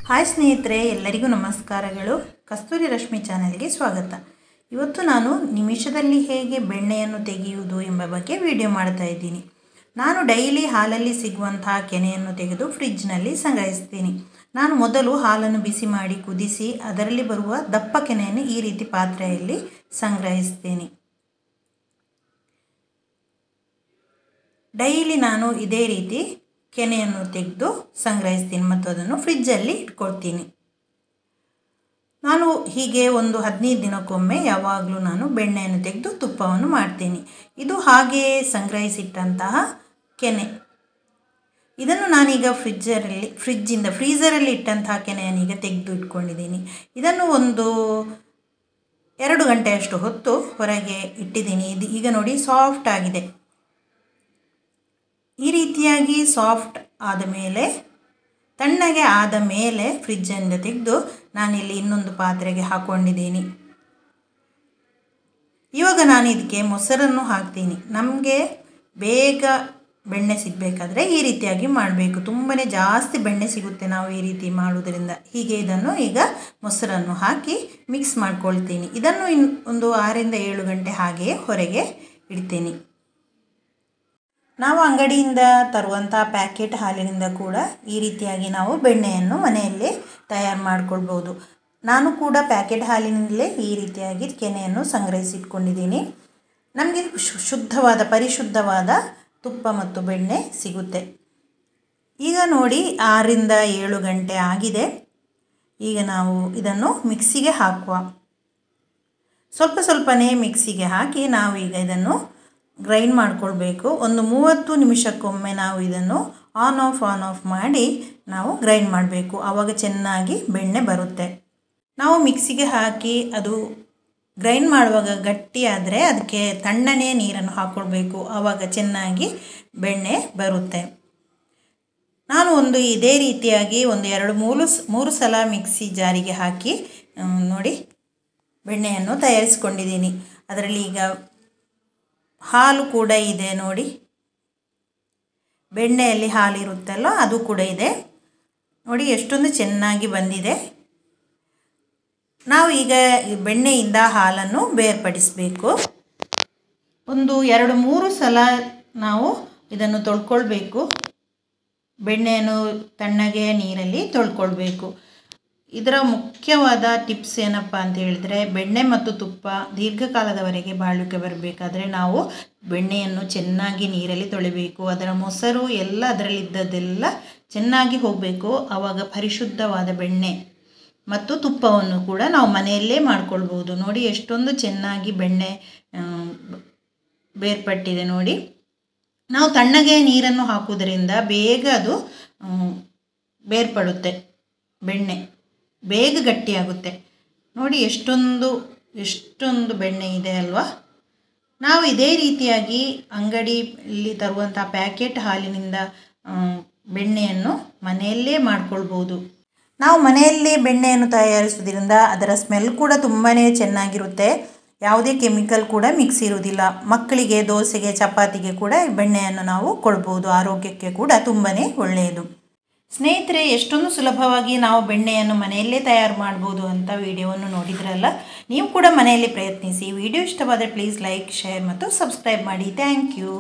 Hi ಸ್ನೇಹಿತರೆ, ಎಲ್ಲರಿಗೂ ನಮಸ್ಕಾರಗಳು. ಕಸ್ತೂರಿ ರಶ್ಮಿ ಚಾನೆಲ್ಗೆ ಸ್ವಾಗತ. ಇವತ್ತು ನಾನು ನಿಮಿಷದಲ್ಲಿ ಹೇಗೆ ಬೆಣ್ಣೆಯನ್ನು ತೆಗೆಯುವುದು ಎಂಬ ಬಗ್ಗೆ ವಿಡಿಯೋ ಮಾಡ್ತಾ ಇದ್ದೀನಿ. ನಾನು ಡೈಲಿ ಹಾಲಲ್ಲಿ ಸಿಗುವಂತಹ ಕೆನೆಯನ್ನು ತೆಗೆದು ಫ್ರಿಡ್ಜ್ನಲ್ಲಿ ಸಂಗ್ರಹಿಸ್ತೀನಿ. ನಾನು ಮೊದಲು ಹಾಲನ್ನು ಬಿಸಿ ಮಾಡಿ ಕುದಿಸಿ ಅದರಲ್ಲಿ ಬರುವ ದಪ್ಪ ಕೆನೆಯನ್ನು ಈ ರೀತಿ ಪಾತ್ರೆಯಲ್ಲಿ ಸಂಗ್ರಹಿಸ್ತೀನಿ. ಡೈಲಿ ನಾನು ಇದೇ ರೀತಿ ಕೆನೆಯನ್ನು ತೆಗೆದು ಸಂಗ್ರಹಿಸ್ತೀನಿ ಮತ್ತು ಅದನ್ನು ಫ್ರಿಡ್ಜಲ್ಲಿ ಇಟ್ಕೊಳ್ತೀನಿ. ನಾನು ಹೀಗೆ ಒಂದು 15 ದಿನಕ್ಕೊಮ್ಮೆ ಯಾವಾಗಲೂ ನಾನು ಬೆಣ್ಣೆಯನ್ನು ತೆಗೆದು ತುಪ್ಪವನ್ನು ಮಾಡ್ತೀನಿ. ಇದು ಹಾಗೆಯೇ ಸಂಗ್ರಹಿಸಿಟ್ಟಂತಹ ಕೆನೆ. ಇದನ್ನು ನಾನೀಗ ಫ್ರೀಝರಲ್ಲಿ ಇಟ್ಟಂತಹ ಕೆನೆಯನ್ನು ಈಗ ತೆಗೆದು ಇಟ್ಕೊಂಡಿದ್ದೀನಿ. ಇದನ್ನು ಒಂದು 2 ಗಂಟೆಯಷ್ಟು ಹೊತ್ತು ಹೊರಗೆ ಇಟ್ಟಿದ್ದೀನಿ. ಇದು ಈಗ ನೋಡಿ ಸಾಫ್ಟ್ ಆಗಿದೆ. ಈ ರೀತಿಯಾಗಿ ಸಾಫ್ಟ್ ಆದ ಮೇಲೆ, ತಣ್ಣಗೆ ಆದ ಮೇಲೆ ಫ್ರಿಡ್ಜಿಂದ ತೆಗೆದು ನಾನಿಲ್ಲಿ ಇನ್ನೊಂದು ಪಾತ್ರೆಗೆ ಹಾಕ್ಕೊಂಡಿದ್ದೀನಿ. ಇವಾಗ ನಾನು ಇದಕ್ಕೆ ಮೊಸರನ್ನು ಹಾಕ್ತೀನಿ. ನಮಗೆ ಬೇಗ ಬೆಣ್ಣೆ ಸಿಗಬೇಕಾದ್ರೆ ಈ ರೀತಿಯಾಗಿ ಮಾಡಬೇಕು. ತುಂಬಾ ಜಾಸ್ತಿ ಬೆಣ್ಣೆ ಸಿಗುತ್ತೆ ನಾವು ಈ ರೀತಿ ಮಾಡೋದ್ರಿಂದ. ಹೀಗೆ ಇದನ್ನು ಈಗ ಮೊಸರನ್ನು ಹಾಕಿ ಮಿಕ್ಸ್ ಮಾಡ್ಕೊಳ್ತೀನಿ. ಇದನ್ನು ಒಂದು 6 ರಿಂದ 7 ಗಂಟೆ ಹಾಗೆಯೇ ಹೊರಗೆ ಇಡ್ತೀನಿ. ನಾವು ಅಂಗಡಿಯಿಂದ ತರುವಂಥ ಪ್ಯಾಕೆಟ್ ಹಾಲಿನಿಂದ ಕೂಡ ಈ ರೀತಿಯಾಗಿ ನಾವು ಬೆಣ್ಣೆಯನ್ನು ಮನೆಯಲ್ಲೇ ತಯಾರು ಮಾಡ್ಕೊಳ್ಬೋದು. ನಾನು ಕೂಡ ಪ್ಯಾಕೆಟ್ ಹಾಲಿನಿಂದಲೇ ಈ ರೀತಿಯಾಗಿ ಕೆನೆಯನ್ನು ಸಂಗ್ರಹಿಸಿಟ್ಕೊಂಡಿದ್ದೀನಿ. ನಮಗೆ ಪರಿಶುದ್ಧವಾದ ತುಪ್ಪ ಮತ್ತು ಬೆಣ್ಣೆ ಸಿಗುತ್ತೆ. ಈಗ ನೋಡಿ 6 ರಿಂದ 7 ಗಂಟೆ ಆಗಿದೆ. ಈಗ ನಾವು ಇದನ್ನು ಮಿಕ್ಸಿಗೆ ಹಾಕುವ. ಸ್ವಲ್ಪನೇ ಮಿಕ್ಸಿಗೆ ಹಾಕಿ ನಾವು ಈಗ ಇದನ್ನು ಗ್ರೈಂಡ್ ಮಾಡ್ಕೊಳ್ಬೇಕು. ಒಂದು 30 ನಿಮಿಷಕ್ಕೊಮ್ಮೆ ನಾವು ಇದನ್ನು ಆನ್ ಆಫ್ ಮಾಡಿ ನಾವು ಗ್ರೈಂಡ್ ಮಾಡಬೇಕು. ಆವಾಗ ಚೆನ್ನಾಗಿ ಬೆಣ್ಣೆ ಬರುತ್ತೆ. ನಾವು ಮಿಕ್ಸಿಗೆ ಹಾಕಿ ಅದು ಗ್ರೈಂಡ್ ಮಾಡುವಾಗ ಗಟ್ಟಿ ಆದರೆ ಅದಕ್ಕೆ ತಣ್ಣನೆ ನೀರನ್ನು ಹಾಕ್ಕೊಳ್ಬೇಕು. ಆವಾಗ ಚೆನ್ನಾಗಿ ಬೆಣ್ಣೆ ಬರುತ್ತೆ. ನಾನು ಇದೇ ರೀತಿಯಾಗಿ ಒಂದು 2-3 ಸಲ ಮಿಕ್ಸಿ ಜಾರಿಗೆ ಹಾಕಿ ನೋಡಿ ಬೆಣ್ಣೆಯನ್ನು ತಯಾರಿಸ್ಕೊಂಡಿದ್ದೀನಿ. ಅದರಲ್ಲಿ ಈಗ ಹಾಲು ಕೂಡ ಇದೆ ನೋಡಿ. ಬೆಣ್ಣೆಯಲ್ಲಿ ಹಾಲು ಇರುತ್ತಲ್ಲ ಅದು ಕೂಡ ಇದೆ ನೋಡಿ. ಎಷ್ಟೊಂದು ಚೆನ್ನಾಗಿ ಬಂದಿದೆ. ನಾವು ಈಗ ಬೆಣ್ಣೆಯಿಂದ ಹಾಲನ್ನು ಬೇರ್ಪಡಿಸಬೇಕು. ಒಂದು 2-3 ಸಲ ನಾವು ಇದನ್ನು ತೊಳ್ಕೊಳ್ಬೇಕು. ಬೆಣ್ಣೆಯನ್ನು ತಣ್ಣಗೆ ನೀರಲ್ಲಿ ತೊಳ್ಕೊಳ್ಬೇಕು. ಇದರ ಮುಖ್ಯವಾದ ಟಿಪ್ಸ್ ಏನಪ್ಪ ಅಂತ ಹೇಳಿದ್ರೆ, ಬೆಣ್ಣೆ ಮತ್ತು ತುಪ್ಪ ದೀರ್ಘಕಾಲದವರೆಗೆ ಬಾಳಿಕೆ ಬರಬೇಕಾದ್ರೆ ನಾವು ಬೆಣ್ಣೆಯನ್ನು ಚೆನ್ನಾಗಿ ನೀರಲ್ಲಿ ತೊಳಿಬೇಕು. ಅದರ ಮೊಸರು ಎಲ್ಲ ಅದರಲ್ಲಿದ್ದದೆಲ್ಲ ಚೆನ್ನಾಗಿ ಹೋಗಬೇಕು. ಆವಾಗ ಪರಿಶುದ್ಧವಾದ ಬೆಣ್ಣೆ ಮತ್ತು ತುಪ್ಪವನ್ನು ಕೂಡ ನಾವು ಮನೆಯಲ್ಲೇ ಮಾಡ್ಕೊಳ್ಬೋದು. ನೋಡಿ ಎಷ್ಟೊಂದು ಚೆನ್ನಾಗಿ ಬೆಣ್ಣೆ ಬೇರ್ಪಟ್ಟಿದೆ ನೋಡಿ. ನಾವು ತಣ್ಣಗೆ ನೀರನ್ನು ಹಾಕುವುದರಿಂದ ಬೇಗ ಅದು ಬೇರ್ಪಡುತ್ತೆ. ಬೆಣ್ಣೆ ಬೇಗ ಗಟ್ಟಿಯಾಗುತ್ತೆ ನೋಡಿ. ಎಷ್ಟೊಂದು ಬೆಣ್ಣೆ ಇದೆ ಅಲ್ವಾ. ನಾವು ಇದೇ ರೀತಿಯಾಗಿ ಅಂಗಡಿಯಲ್ಲಿ ತರುವಂಥ ಪ್ಯಾಕೆಟ್ ಹಾಲಿನಿಂದ ಬೆಣ್ಣೆಯನ್ನು ಮನೆಯಲ್ಲೇ ಮಾಡ್ಕೊಳ್ಬೋದು. ನಾವು ಮನೆಯಲ್ಲೇ ಬೆಣ್ಣೆಯನ್ನು ತಯಾರಿಸುವುದರಿಂದ ಅದರ ಸ್ಮೆಲ್ ಕೂಡ ತುಂಬಾ ಚೆನ್ನಾಗಿರುತ್ತೆ. ಯಾವುದೇ ಕೆಮಿಕಲ್ ಕೂಡ ಮಿಕ್ಸ್ ಇರುವುದಿಲ್ಲ. ಮಕ್ಕಳಿಗೆ ದೋಸೆಗೆ ಚಪಾತಿಗೆ ಕೂಡ ಬೆಣ್ಣೆಯನ್ನು ನಾವು ಕೊಡ್ಬೋದು. ಆರೋಗ್ಯಕ್ಕೆ ಕೂಡ ತುಂಬಾ ಒಳ್ಳೆಯದು. ಸ್ನೇಹಿತರೆ, ಎಷ್ಟೊಂದು ಸುಲಭವಾಗಿ ನಾವು ಬೆಣ್ಣೆಯನ್ನು ಮನೆಯಲ್ಲೇ ತಯಾರು ಮಾಡ್ಬೋದು ಅಂತ ವಿಡಿಯೋವನ್ನು ನೋಡಿದ್ರಲ್ಲ. ನೀವು ಕೂಡ ಮನೆಯಲ್ಲಿ ಪ್ರಯತ್ನಿಸಿ. ವಿಡಿಯೋ ಇಷ್ಟವಾದರೆ ಪ್ಲೀಸ್ ಲೈಕ್, ಶೇರ್ ಮತ್ತು ಸಬ್ಸ್ಕ್ರೈಬ್ ಮಾಡಿ. Thank you.